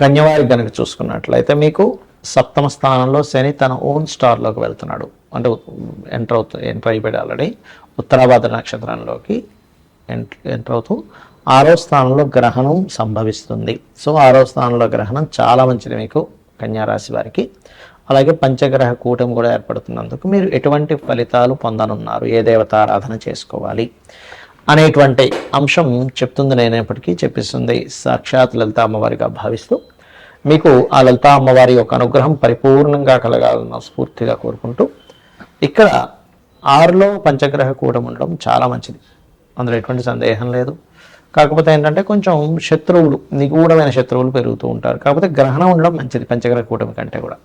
కన్యవారికి కనుక చూసుకున్నట్లయితే మీకు సప్తమ స్థానంలో శని తన ఓన్ స్టార్లోకి వెళ్తున్నాడు. అంటే ఎంటర్ అయిపోయాడు ఆల్రెడీ. ఉత్తరాభాద్ర నక్షత్రంలోకి ఎంటర్ అవుతూ 6వ స్థానంలో గ్రహణం సంభవిస్తుంది. సో 6వ స్థానంలో గ్రహణం చాలా మంచిది మీకు కన్యారాశి వారికి. అలాగే పంచగ్రహ కూటమి కూడా ఏర్పడుతున్నందుకు మీరు ఎటువంటి ఫలితాలు పొందనున్నారు, ఏ దేవత ఆరాధన చేసుకోవాలి అనేటువంటి అంశం చెప్తుంది. నేనేపటికీ చెప్పిస్తుంది సాక్షాత్ లలితా అమ్మవారిగా భావిస్తూ మీకు ఆ లలితా అమ్మవారి యొక్క అనుగ్రహం పరిపూర్ణంగా కలగాలన్న స్ఫూర్తిగా కోరుకుంటూ, ఇక్కడ 6లో పంచగ్రహ కూటమి ఉండడం చాలా మంచిది, అందులో ఎటువంటి సందేహం లేదు. కాకపోతే ఏంటంటే కొంచెం శత్రువులు, నిగూఢమైన శత్రువులు పెరుగుతూ ఉంటారు. కాకపోతే గ్రహణం ఉండడం మంచిది పంచగ్రహ కూటమి కంటే కూడా.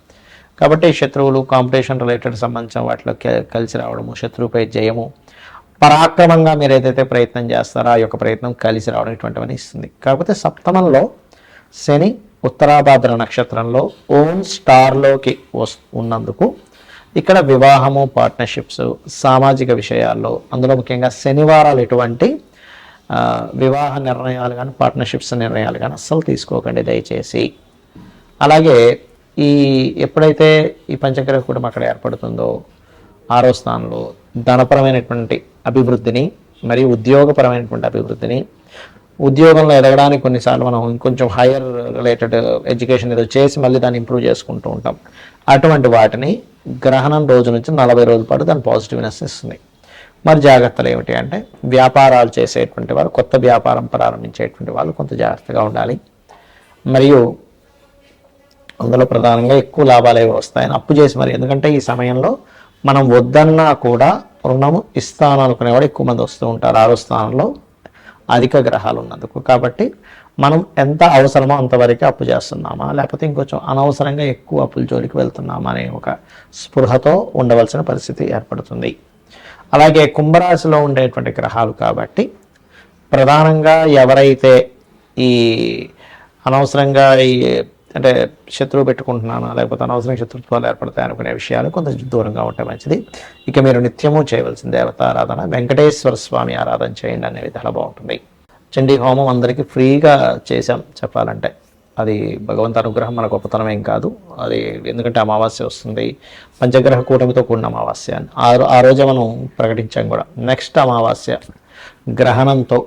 కాబట్టి శత్రువులు, కాంపిటీషన్ రిలేటెడ్ సంబంధించిన వాటిలో కలిసి రావడము, శత్రువుపై జయము, పరాక్రమంగా మీరు ఏదైతే ప్రయత్నం చేస్తారో ఆ యొక్క ప్రయత్నం కలిసి రావడం ఇటువంటివన్నీ ఇస్తుంది. కాకపోతే సప్తమంలో శని ఉత్తరాభాద్ర నక్షత్రంలో ఓన్ స్టార్లోకి ఉన్నందుకు ఇక్కడ వివాహము, పార్ట్నర్షిప్స్, సామాజిక విషయాల్లో, అందులో ముఖ్యంగా శనివారాలు ఎటువంటి వివాహ నిర్ణయాలు కానీ పార్ట్నర్షిప్స్ నిర్ణయాలు కానీ అస్సలు తీసుకోకండి దయచేసి. అలాగే ఎప్పుడైతే ఈ పంచగ్రహ కూటమి అక్కడ ఏర్పడుతుందో 6వ స్థానంలో ధనపరమైనటువంటి అభివృద్ధిని మరియు ఉద్యోగపరమైనటువంటి అభివృద్ధిని, ఉద్యోగంలో ఎదగడానికి కొన్నిసార్లు మనం ఇంకొంచెం హైయర్ రిలేటెడ్ ఎడ్యుకేషన్ ఏదో చేసి మళ్ళీ దాన్ని ఇంప్రూవ్ చేసుకుంటూ ఉంటాం. అటువంటి వాటిని గ్రహణం రోజు నుంచి 40 రోజుల పాటు దాని పాజిటివ్నెస్ ఇస్తుంది. మరి జాగ్రత్తలు ఏమిటి అంటే, వ్యాపారాలు చేసేటువంటి వారు, కొత్త వ్యాపారం ప్రారంభించేటువంటి వాళ్ళు కొంత జాగ్రత్తగా ఉండాలి. మరియు అందులో ప్రధానంగా ఎక్కువ లాభాలు ఏవి వస్తాయని అప్పు చేసి మరి, ఎందుకంటే ఈ సమయంలో మనం వద్దన్నా కూడా రుణము ఇస్తాను అనుకునేవాడు ఎక్కువ మంది వస్తూ ఉంటారు 6వ స్థానంలో అధిక గ్రహాలు ఉన్నందుకు. కాబట్టి మనం ఎంత అవసరమో అంతవరకు అప్పు చేస్తున్నామా, లేకపోతే ఇంకొంచెం అనవసరంగా ఎక్కువ అప్పుల జోలికి వెళ్తున్నామా అనే ఒక స్పృహతో ఉండవలసిన పరిస్థితి ఏర్పడుతుంది. అలాగే కుంభరాశిలో ఉండేటువంటి గ్రహాలు కాబట్టి ప్రధానంగా ఎవరైతే ఈ అనవసరంగా అంటే శత్రువు పెట్టుకుంటున్నానా, లేకపోతే అనవసరంగా శత్రుత్వాలు ఏర్పడతాయి అనుకునే విషయాలు కొంత దూరంగా ఉంటే మంచిది. ఇక మీరు నిత్యము చేయవలసిన దేవత ఆరాధన వెంకటేశ్వర స్వామి ఆరాధన చేయండి అనే విధాలు బాగుంటుంది. చండీ హోమం అందరికీ ఫ్రీగా చేశాం చెప్పాలంటే. అది భగవంతు అనుగ్రహం, మన గొప్పతనం ఏం కాదు అది. ఎందుకంటే అమావాస్య వస్తుంది, పంచగ్రహ కూటమితో కూడిన అమావాస్య అని ఆ రోజే మనం ప్రకటించాం కూడా. నెక్స్ట్ అమావాస్య గ్రహణంతో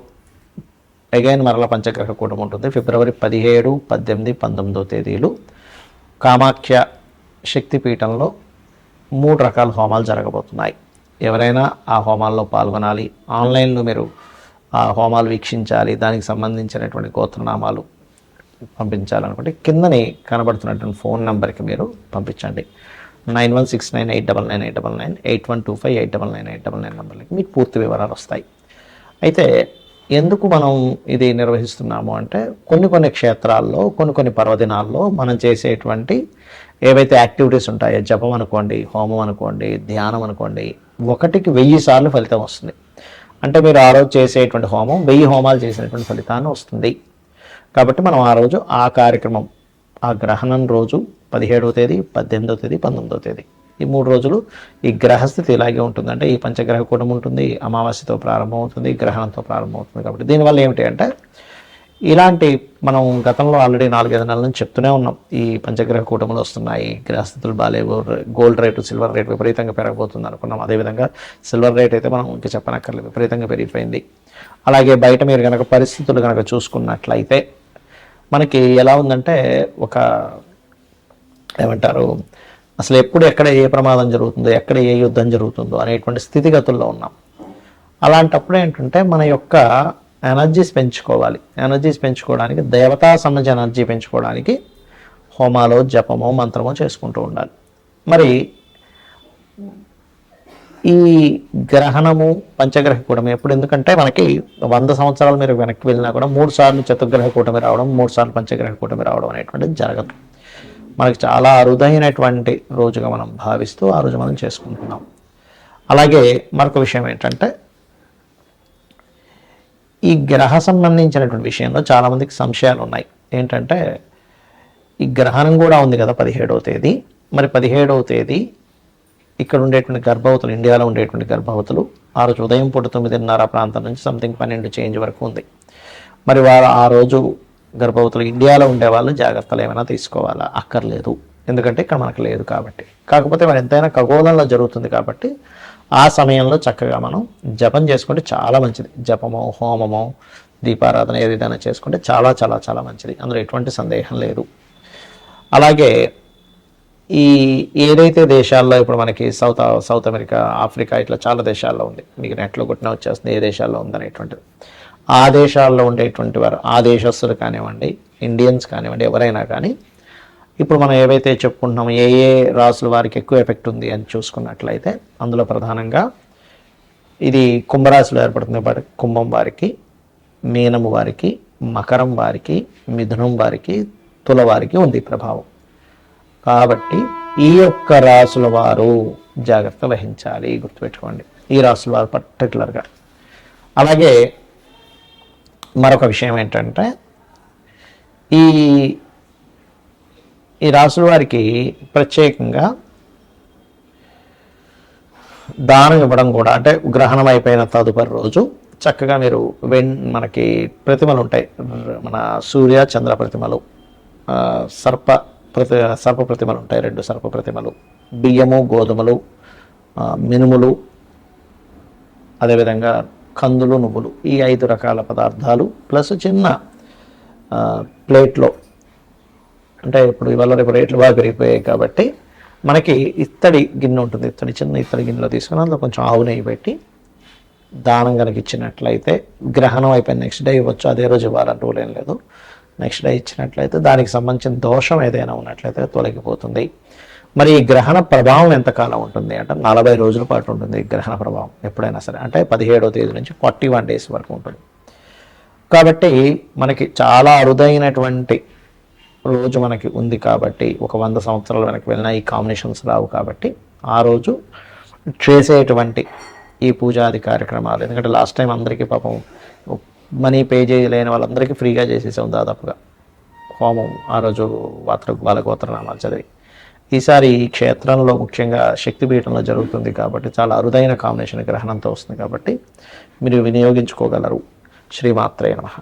అగైన్ మరల పంచగ్రహ కూటమి ఉంటుంది. ఫిబ్రవరి 17, 18, 19 తేదీలు కామాఖ్య శక్తిపీఠంలో 3 రకాల హోమాలు జరగబోతున్నాయి. ఎవరైనా ఆ హోమాల్లో పాల్గొనాలి, ఆన్లైన్లో మీరు ఆ హోమాలు వీక్షించాలి, దానికి సంబంధించినటువంటి గోత్రనామాలు పంపించాలనుకుంటే కిందని కనబడుతున్నటువంటి ఫోన్ నెంబర్కి మీరు పంపించండి. 9169899899 8125899899 నెంబర్లకి మీకు పూర్తి వివరాలు వస్తాయి. అయితే ఎందుకు మనం ఇది నిర్వహిస్తున్నాము అంటే, కొన్ని క్షేత్రాల్లో కొన్ని పర్వదినాల్లో మనం చేసేటువంటి ఏవైతే యాక్టివిటీస్ ఉంటాయో, జపం అనుకోండి, హోమం అనుకోండి, ధ్యానం అనుకోండి, 1కి 1000 సార్లు ఫలితం వస్తుంది. అంటే మీరు ఆ రోజు చేసేటువంటి హోమం 1000 హోమాలు చేసినటువంటి ఫలితాన్ని వస్తుంది. కాబట్టి మనం ఆ రోజు ఆ కార్యక్రమం, ఆ గ్రహణం రోజు 17వ తేదీ, 18వ తేదీ, 19వ తేదీ ఈ 3 రోజులు ఈ గ్రహస్థితి ఇలాగే ఉంటుంది. అంటే ఈ పంచగ్రహ కూటమి ఉంటుంది, అమావాస్యతో ప్రారంభమవుతుంది, గ్రహణంతో ప్రారంభమవుతుంది. కాబట్టి దీనివల్ల ఏమిటి అంటే, ఇలాంటి మనం గతంలో ఆల్రెడీ 4-5 నెలల నుంచి చెప్తూనే ఉన్నాం, ఈ పంచగ్రహ కూటములు వస్తున్నాయి, గ్రహస్థితులు బాగాలేవు, గోల్డ్ రేటు, సిల్వర్ రేటు విపరీతంగా పెరగబోతుంది అనుకున్నాం. అదేవిధంగా సిల్వర్ రేట్ అయితే మనం ఇంకా చెప్పనక్కర్లేదు, విపరీతంగా పెరిగిపోయింది. అలాగే బయట మీరు కనుక పరిస్థితులు కనుక చూసుకున్నట్లయితే మనకి ఎలా ఉందంటే, ఒక ఏమంటారు, అసలు ఎప్పుడు ఎక్కడ ఏ ప్రమాదం జరుగుతుందో, ఎక్కడ ఏ యుద్ధం జరుగుతుందో అనేటువంటి స్థితిగతుల్లో ఉన్నాం. అలాంటప్పుడు ఏంటంటే మన యొక్క ఎనర్జీస్ పెంచుకోవాలి. ఎనర్జీస్ పెంచుకోవడానికి, దేవతా సంబంధించిన ఎనర్జీ పెంచుకోవడానికి హోమాలో, జపమో, మంత్రమో చేసుకుంటూ ఉండాలి. మరి ఈ గ్రహణము, పంచగ్రహ కూటమి ఎప్పుడు, ఎందుకంటే మనకి 100 సంవత్సరాలు మీరు వెనక్కి వెళ్ళినా కూడా 3 సార్లు చతుర్గ్రహ కూటమి రావడం, 3 సార్లు పంచగ్రహ కూటమి రావడం అనేటువంటిది జరగదు. మనకి చాలా అరుదైనటువంటి రోజుగా మనం భావిస్తూ ఆ రోజు మనం చేసుకుంటున్నాం. అలాగే మరొక విషయం ఏంటంటే, ఈ గ్రహ సంబంధించినటువంటి విషయంలో చాలామందికి సంశయాలు ఉన్నాయి. ఏంటంటే, ఈ గ్రహణం కూడా ఉంది కదా 17వ తేదీ. మరి 17వ తేదీ ఇక్కడ ఉండేటువంటి గర్భవతులు, ఇండియాలో ఉండేటువంటి గర్భవతులు ఆ రోజు ఉదయం పూట 9:30 ప్రాంతం నుంచి సంథింగ్ 12 చేంజ్ వరకు ఉంది. మరి వారు ఆ రోజు గర్భవతులు ఇండియాలో ఉండే వాళ్ళు జాగ్రత్తలు ఏమైనా తీసుకోవాలా? అక్కర్లేదు, ఎందుకంటే ఇక్కడ మనకు లేదు కాబట్టి. కాకపోతే మరి ఎంతైనా ఖగోళంలో జరుగుతుంది కాబట్టి ఆ సమయంలో చక్కగా మనం జపం చేసుకుంటే చాలా మంచిది. జపమో హోమమో దీపారాధన ఏదైనా చేసుకుంటే చాలా చాలా చాలా మంచిది, అందులో ఎటువంటి సందేహం లేదు. అలాగే ఈ ఏదైతే దేశాల్లో ఇప్పుడు మనకి సౌత్ అమెరికా, ఆఫ్రికా ఇట్లా చాలా దేశాల్లో ఉంది, మీకు నెట్లో కొట్టినా వచ్చేస్తుంది ఏ దేశాల్లో ఉందనేటువంటిది. ఆ దేశాల్లో ఉండేటువంటి వారు, ఆ దేశస్తులు కానివ్వండి, ఇండియన్స్ కానివ్వండి, ఎవరైనా కానీ ఇప్పుడు మనం ఏవైతే చెప్పుకుంటున్నామో ఏ ఏ రాసుల వారికి ఎక్కువ ఎఫెక్ట్ ఉంది అని చూసుకున్నట్లయితే అందులో ప్రధానంగా ఇది కుంభరాశిలో ఏర్పడుతుంది. కుంభం వారికి, మీనము వారికి, మకరం వారికి, మిథునం వారికి, తుల వారికి ఉంది ప్రభావం. కాబట్టి ఈ యొక్క రాసుల వారు జాగ్రత్త వహించాలి, గుర్తుపెట్టుకోండి ఈ రాసుల వారు పర్టికులర్గా. అలాగే మరొక విషయం ఏంటంటే ఈ రాసుల వారికి ప్రత్యేకంగా దానం ఇవ్వడం కూడా, అంటే గ్రహణం అయిపోయిన తదుపరి రోజు చక్కగా మీరు మనకి ప్రతిమలు ఉంటాయి, మన సూర్య చంద్ర ప్రతిమలు, సర్ప ప్రతిమలు ఉంటాయి, 2 సర్ప ప్రతిమలు, బియ్యము, గోధుమలు, మినుములు, అదేవిధంగా కందులు, నువ్వులు, ఈ 5 రకాల పదార్థాలు ప్లస్ చిన్న ప్లేట్లో, అంటే ఇప్పుడు ఇవాళ రేపు రేట్లు బాగా పెరిగిపోయాయి కాబట్టి మనకి ఇత్తడి గిన్నె ఉంటుంది, చిన్న ఇత్తడి గిన్నెలో తీసుకుని అందులో కొంచెం ఆవు నెయ్యి పెట్టి దానం కనుక ఇచ్చినట్లయితే, గ్రహణం అయిపోయిన నెక్స్ట్ డే ఇవ్వచ్చు, అదే రోజు ఇవ్వాలని రూల్ ఏం లేదు, నెక్స్ట్ డే ఇచ్చినట్లయితే దానికి సంబంధించిన దోషం ఏదైనా ఉన్నట్లయితే తొలగిపోతుంది. మరి ఈ గ్రహణ ప్రభావం ఎంతకాలం ఉంటుంది అంటే 40 రోజుల పాటు ఉంటుంది ఈ గ్రహణ ప్రభావం ఎప్పుడైనా సరే, అంటే 17వ తేదీ నుంచి 41 డేస్ వరకు ఉంటుంది. కాబట్టి మనకి చాలా అరుదైనటువంటి రోజు మనకి ఉంది కాబట్టి, ఒక 100 సంవత్సరాల వెనక్కి వెళ్ళినా ఈ కాంబినేషన్స్ రావు కాబట్టి ఆ రోజు చేసేటువంటి ఈ పూజాది కార్యక్రమాలు, ఎందుకంటే లాస్ట్ టైం అందరికీ పాపం మనీ పే చేయలేని వాళ్ళందరికీ ఫ్రీగా చేసేసాం దాదాపుగా హోమం ఆ రోజు వాళ్ళ గోత్రనామాలు చదివి. ఈసారి ఈ క్షేత్రంలో ముఖ్యంగా శక్తిపీఠంలో జరుగుతుంది కాబట్టి చాలా అరుదైన కాంబినేషన్ గ్రహణంతో వస్తుంది కాబట్టి మీరు వినియోగించుకోగలరు. శ్రీమాత్రే నమః.